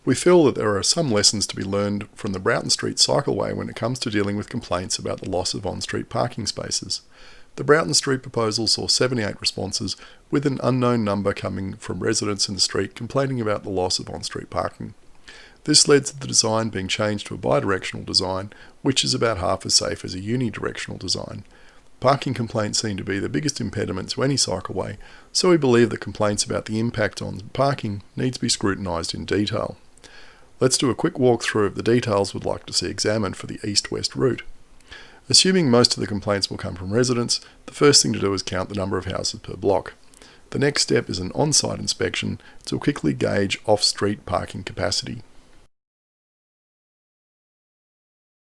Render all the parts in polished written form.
We feel that there are some lessons to be learned from the Broughton Street Cycleway when it comes to dealing with complaints about the loss of on-street parking spaces. The Broughton Street proposal saw 78 responses, with an unknown number coming from residents in the street complaining about the loss of on-street parking. This led to the design being changed to a bidirectional design, which is about half as safe as a unidirectional design. Parking complaints seem to be the biggest impediment to any cycleway, so we believe that complaints about the impact on parking need to be scrutinised in detail. Let's do a quick walkthrough of the details we'd like to see examined for the east-west route. Assuming most of the complaints will come from residents, the first thing to do is count the number of houses per block. The next step is an on-site inspection to quickly gauge off-street parking capacity.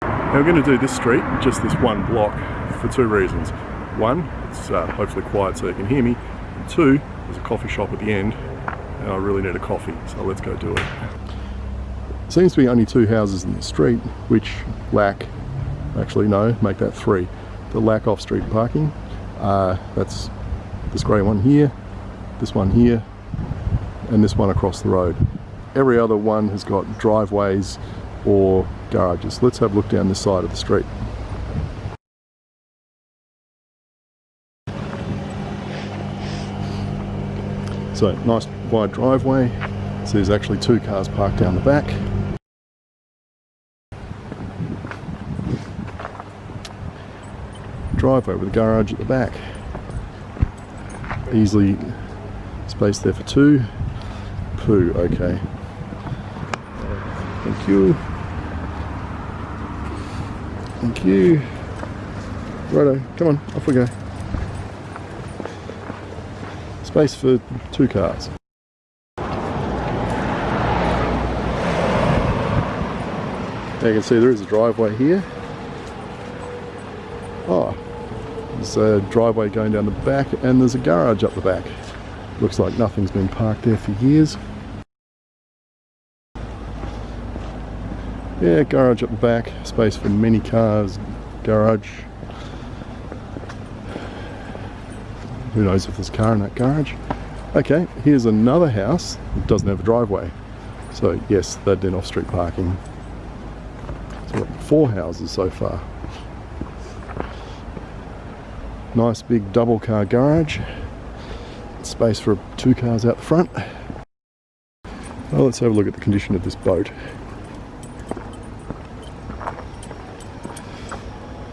Now we're going to do this street, just this one block, for two reasons. One, it's hopefully quiet so you can hear me. And two, there's a coffee shop at the end and I really need a coffee, so let's go do it. Seems to be only two houses in the street which lack, actually no, make that three, that lack off-street parking. That's this grey one here, and this one across the road. Every other one has got driveways or garages. Let's have a look down this side of the street. So nice wide driveway. So there's actually two cars parked down the back. Driveway with a garage at the back. Easily space there for two. Poo, okay. Thank you. Thank you. Righto, come on, off we go. Space for two cars. Now you can see there is a driveway here. Oh, there's a driveway going down the back and there's a garage up the back. Looks like nothing's been parked there for years. Yeah, garage up the back, space for many cars, garage. Who knows if there's a car in that garage. Okay, here's another house that doesn't have a driveway. So yes, they've been off-street parking. So we've got four houses so far. Nice big double car garage. Space for two cars out the front. Well, let's have a look at the condition of this boat.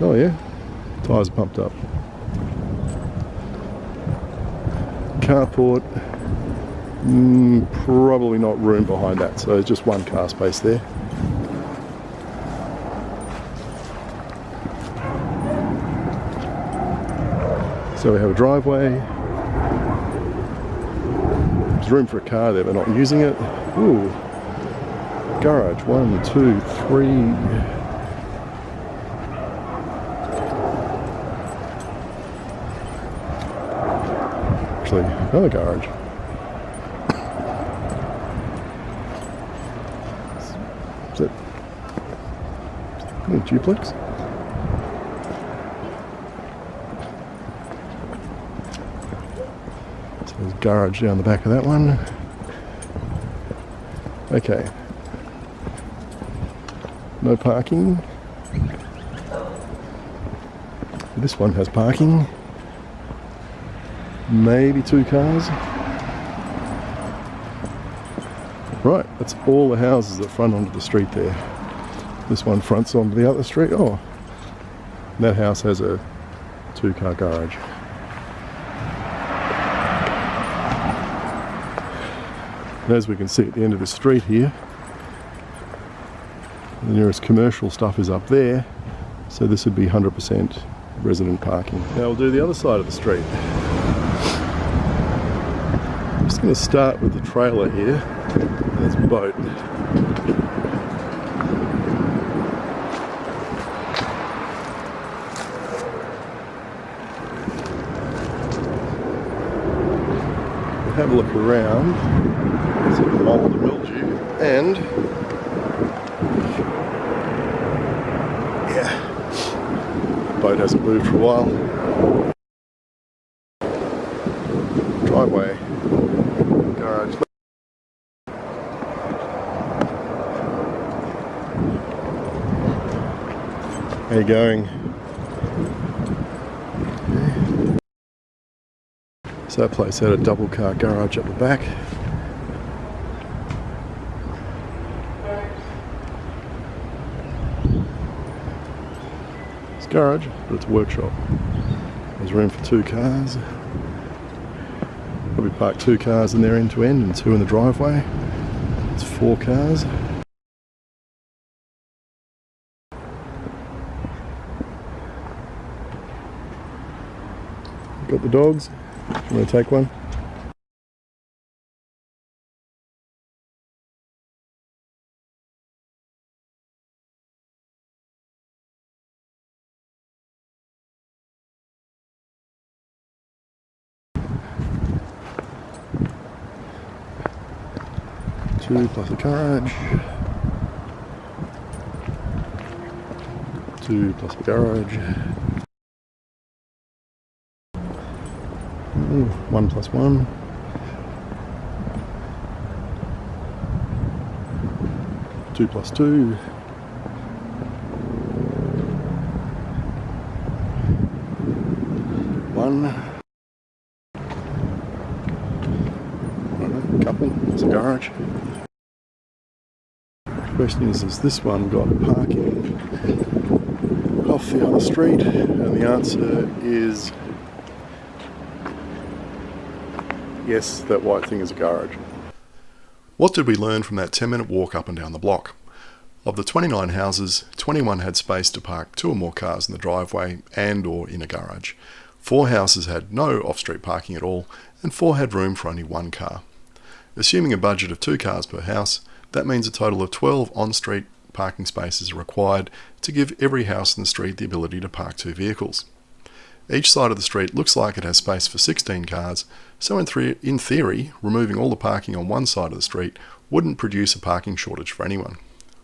Oh yeah, tyres are pumped up. Carport, probably not room behind that, so there's just one car space there. So we have a driveway. There's room for a car there, but not using it. Ooh, garage, 1, 2, 3. Actually, another garage. Is that a duplex? So there's a garage down the back of that one. Okay. No parking. This one has parking. Maybe two cars. Right, that's all the houses that front onto the street there. This one fronts onto the other street. Oh, that house has a two-car garage. And as we can see at the end of the street here, the nearest commercial stuff is up there, so this would be 100% resident parking. Now we'll do the other side of the street. I'm just going to start with the trailer here. There's a boat. We'll have a look around, see the mold and mildew, and yeah, the boat hasn't moved for a while. Driveway, garage. How you going? So that place had a double car garage at the back. It's a garage, but it's a workshop. There's room for 2 cars. Probably park 2 cars in there end to end and 2 in the driveway. It's 4 cars. Got the dogs. You want to take one? Two plus a garage. 2 plus a garage. 1 plus 1. 2 plus 2. 1. Couple. There's a garage. The question is this one got parking off the other street? And the answer is yes, that white thing is a garage. What did we learn from that 10-minute walk up and down the block? Of the 29 houses, 21 had space to park 2 or more cars in the driveway and or in a garage. 4 houses had no off-street parking at all, and 4 had room for only 1 car. Assuming a budget of 2 cars per house, that means a total of 12 on-street parking spaces are required to give every house in the street the ability to park 2 vehicles. Each side of the street looks like it has space for 16 cars, so in theory, removing all the parking on one side of the street wouldn't produce a parking shortage for anyone.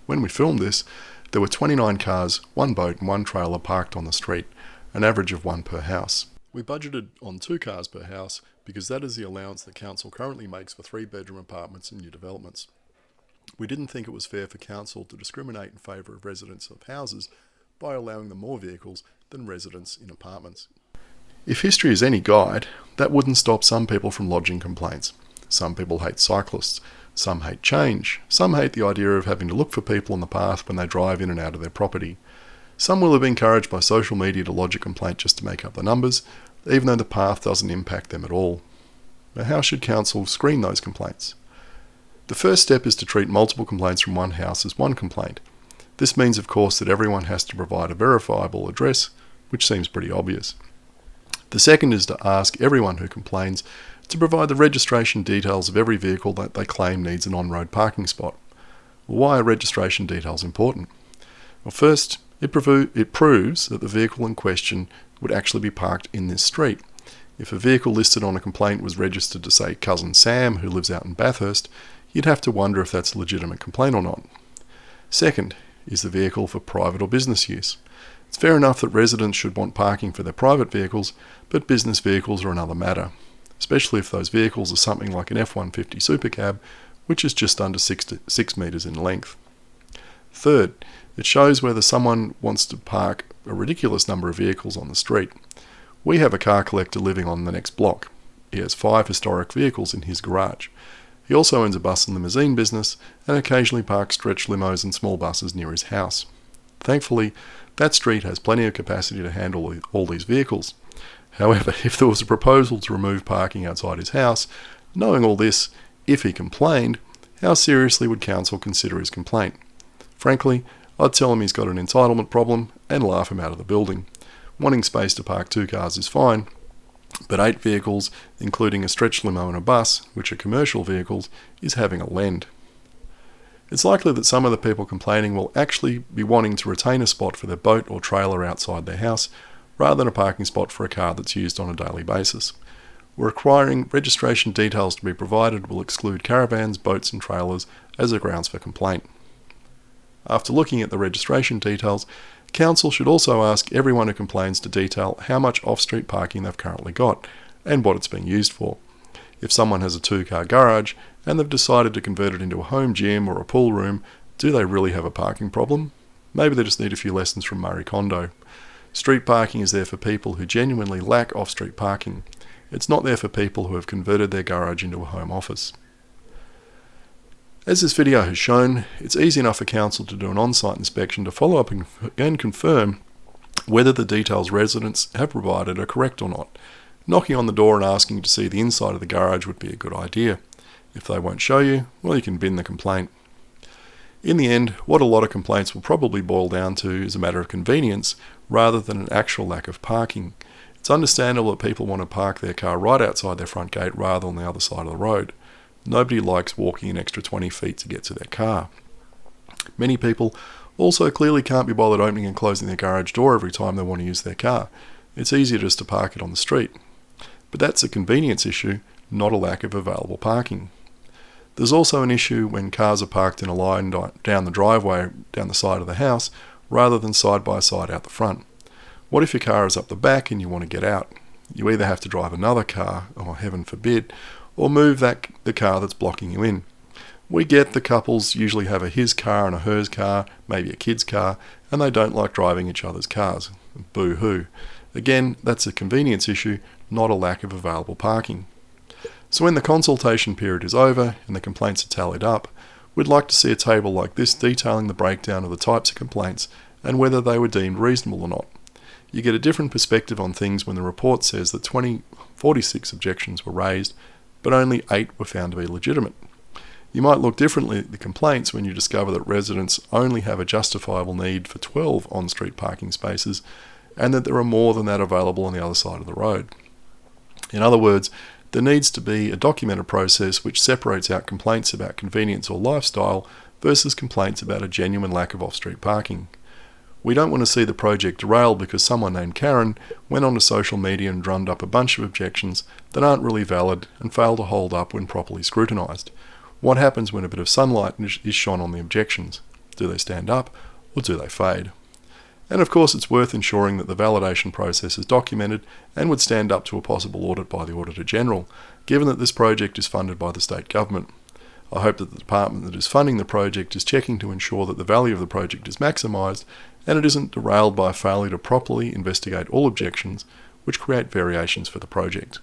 When we filmed this, there were 29 cars, 1 boat and 1 trailer parked on the street, an average of 1 per house. We budgeted on 2 cars per house because that is the allowance that council currently makes for 3-bedroom apartments in new developments. We didn't think it was fair for council to discriminate in favour of residents of houses by allowing them more vehicles than residents in apartments. If history is any guide, that wouldn't stop some people from lodging complaints. Some people hate cyclists, some hate change, some hate the idea of having to look for people on the path when they drive in and out of their property. Some will have been encouraged by social media to lodge a complaint just to make up the numbers, even though the path doesn't impact them at all. Now, how should council screen those complaints? The first step is to treat multiple complaints from one house as one complaint. This means, of course, that everyone has to provide a verifiable address, which seems pretty obvious. The second is to ask everyone who complains to provide the registration details of every vehicle that they claim needs an on-road parking spot. Well, why are registration details important? Well, first, it proves that the vehicle in question would actually be parked in this street. If a vehicle listed on a complaint was registered to, say, Cousin Sam, who lives out in Bathurst, you'd have to wonder if that's a legitimate complaint or not. Second, is the vehicle for private or business use? It's fair enough that residents should want parking for their private vehicles, but business vehicles are another matter, especially if those vehicles are something like an F-150 supercab, which is just under 6 metres in length. Third, it shows whether someone wants to park a ridiculous number of vehicles on the street. We have a car collector living on the next block. He has 5 historic vehicles in his garage. He also owns a bus and limousine business and occasionally parks stretch limos and small buses near his house. Thankfully, that street has plenty of capacity to handle all these vehicles. However, if there was a proposal to remove parking outside his house, knowing all this, if he complained, how seriously would council consider his complaint? Frankly, I'd tell him he's got an entitlement problem and laugh him out of the building. Wanting space to park 2 cars is fine, but 8 vehicles, including a stretch limo and a bus, which are commercial vehicles, is having a lend. It's likely that some of the people complaining will actually be wanting to retain a spot for their boat or trailer outside their house, rather than a parking spot for a car that's used on a daily basis. Requiring registration details to be provided will exclude caravans, boats and trailers as a grounds for complaint. After looking at the registration details, council should also ask everyone who complains to detail how much off-street parking they've currently got and what it's being used for. If someone has a 2-car garage and they've decided to convert it into a home gym or a pool room, do they really have a parking problem? Maybe they just need a few lessons from Marie Kondo. Street parking is there for people who genuinely lack off-street parking. It's not there for people who have converted their garage into a home office. As this video has shown, it's easy enough for council to do an on-site inspection to follow up and confirm whether the details residents have provided are correct or not. Knocking on the door and asking to see the inside of the garage would be a good idea. If they won't show you, well, you can bin the complaint. In the end, what a lot of complaints will probably boil down to is a matter of convenience rather than an actual lack of parking. It's understandable that people want to park their car right outside their front gate rather than on the other side of the road. Nobody likes walking an extra 20 feet to get to their car. Many people also clearly can't be bothered opening and closing their garage door every time they want to use their car. It's easier just to park it on the street. But that's a convenience issue, not a lack of available parking. There's also an issue when cars are parked in a line down the driveway, down the side of the house, rather than side by side out the front. What if your car is up the back and you want to get out? You either have to drive another car, or heaven forbid, or move the car that's blocking you in. We get the couples usually have a his car and a hers car, maybe a kid's car, and they don't like driving each other's cars. Boo-hoo. Again, that's a convenience issue, not a lack of available parking. So when the consultation period is over and the complaints are tallied up, we'd like to see a table like this detailing the breakdown of the types of complaints and whether they were deemed reasonable or not. You get a different perspective on things when the report says that 46 objections were raised, but only 8 were found to be legitimate. You might look differently at the complaints when you discover that residents only have a justifiable need for 12 on-street parking spaces and that there are more than that available on the other side of the road. In other words, there needs to be a documented process which separates out complaints about convenience or lifestyle versus complaints about a genuine lack of off-street parking. We don't want to see the project derailed because someone named Karen went onto social media and drummed up a bunch of objections that aren't really valid and fail to hold up when properly scrutinised. What happens when a bit of sunlight is shone on the objections? Do they stand up or do they fade? And of course it's worth ensuring that the validation process is documented and would stand up to a possible audit by the Auditor General, given that this project is funded by the state government. I hope that the department that is funding the project is checking to ensure that the value of the project is maximised and it isn't derailed by a failure to properly investigate all objections which create variations for the project.